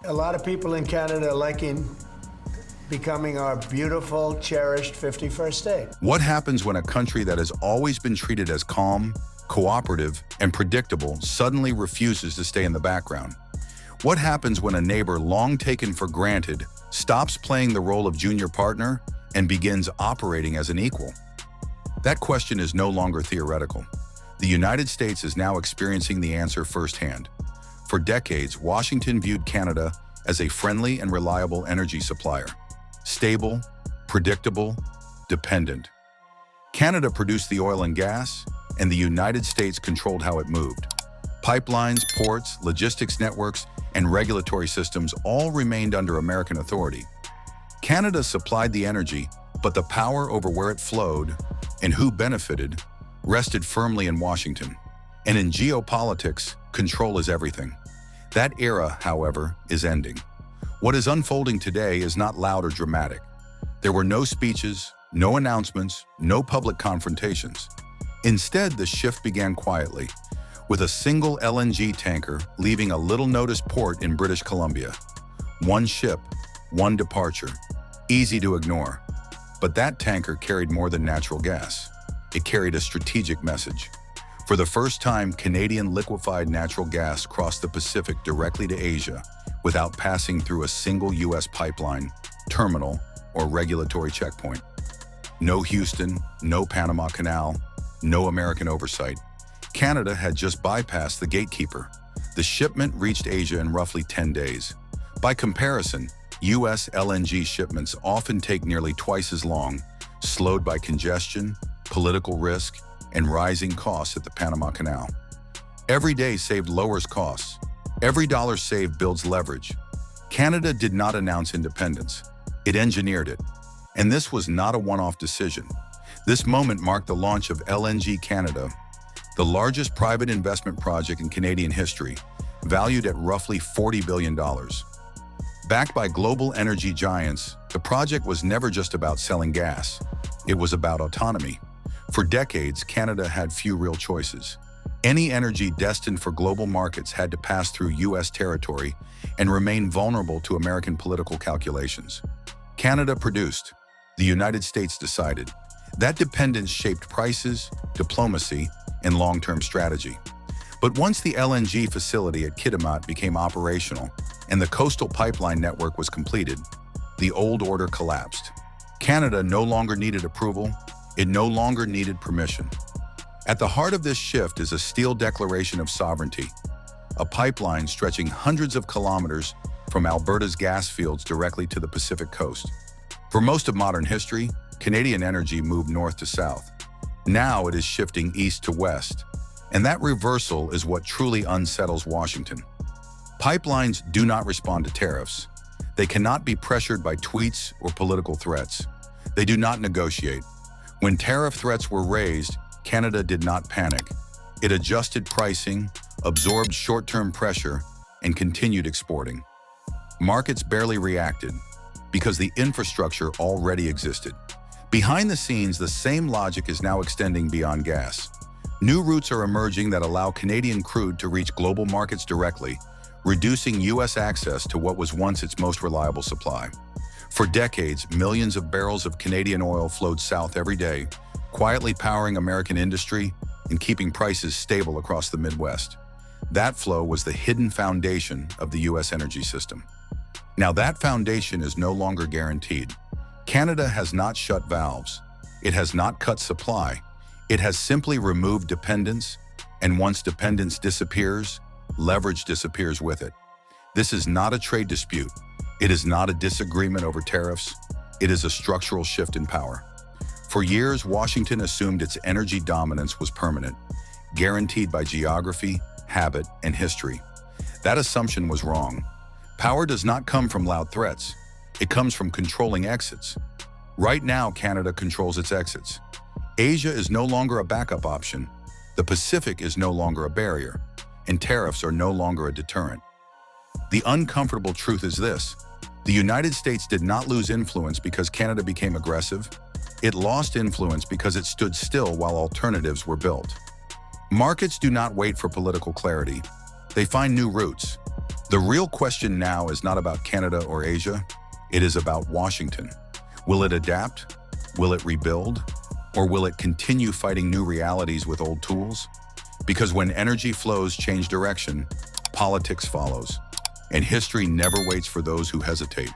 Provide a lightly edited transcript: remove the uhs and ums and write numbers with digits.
A lot of people in Canada are liking becoming our beautiful, cherished 51st state. What happens when a country that has always been treated as calm, cooperative, and predictable suddenly refuses to stay in the background? What happens when a neighbor long taken for granted stops playing the role of junior partner and begins operating as an equal? That question is no longer theoretical. The United States is now experiencing the answer firsthand. For decades, Washington viewed Canada as a friendly and reliable energy supplier. Stable, predictable, dependent. Canada produced the oil and gas, and the United States controlled how it moved. Pipelines, ports, logistics networks, and regulatory systems all remained under American authority. Canada supplied the energy, but the power over where it flowed and who benefited rested firmly in Washington. And in geopolitics, control is everything. That era, however, is ending. What is unfolding today is not loud or dramatic. There were no speeches, no announcements, no public confrontations. Instead, the shift began quietly, with a single LNG tanker leaving a little-noticed port in British Columbia. One ship, one departure. Easy to ignore. But that tanker carried more than natural gas. It carried a strategic message. For the first time, Canadian liquefied natural gas crossed the Pacific directly to Asia without passing through a single U.S. pipeline, terminal, or regulatory checkpoint. No Houston, no Panama Canal, no American oversight. Canada had just bypassed the gatekeeper. The shipment reached Asia in roughly 10 days. By comparison, U.S. LNG shipments often take nearly twice as long, slowed by congestion, political risk, and rising costs at the Panama Canal. Every day saved lowers costs. Every dollar saved builds leverage. Canada did not announce independence. It engineered it. And this was not a one-off decision. This moment marked the launch of LNG Canada, the largest private investment project in Canadian history, valued at roughly $40 billion. Backed by global energy giants, the project was never just about selling gas. It was about autonomy. For decades, Canada had few real choices. Any energy destined for global markets had to pass through U.S. territory and remain vulnerable to American political calculations. Canada produced. The United States decided. That dependence shaped prices, diplomacy, and long-term strategy. But once the LNG facility at Kitimat became operational and the coastal pipeline network was completed, the old order collapsed. Canada no longer needed approval. It no longer needed permission. At the heart of this shift is a steel declaration of sovereignty, a pipeline stretching hundreds of kilometers from Alberta's gas fields directly to the Pacific coast. For most of modern history, Canadian energy moved north to south. Now it is shifting east to west, and that reversal is what truly unsettles Washington. Pipelines do not respond to tariffs. They cannot be pressured by tweets or political threats. They do not negotiate. When tariff threats were raised, Canada did not panic. It adjusted pricing, absorbed short-term pressure, and continued exporting. Markets barely reacted because the infrastructure already existed. Behind the scenes, the same logic is now extending beyond gas. New routes are emerging that allow Canadian crude to reach global markets directly, reducing U.S. access to what was once its most reliable supply. For decades, millions of barrels of Canadian oil flowed south every day, quietly powering American industry and keeping prices stable across the Midwest. That flow was the hidden foundation of the U.S. energy system. Now that foundation is no longer guaranteed. Canada has not shut valves. It has not cut supply. It has simply removed dependence, and once dependence disappears, leverage disappears with it. This is not a trade dispute. It is not a disagreement over tariffs. It is a structural shift in power. For years, Washington assumed its energy dominance was permanent, guaranteed by geography, habit, and history. That assumption was wrong. Power does not come from loud threats. It comes from controlling exits. Right now, Canada controls its exits. Asia is no longer a backup option. The Pacific is no longer a barrier, and tariffs are no longer a deterrent. The uncomfortable truth is this: the United States did not lose influence because Canada became aggressive. It lost influence because it stood still while alternatives were built. Markets do not wait for political clarity. They find new routes. The real question now is not about Canada or Asia. It is about Washington. Will it adapt? Will it rebuild? Or will it continue fighting new realities with old tools? Because when energy flows change direction, politics follows. And history never waits for those who hesitate.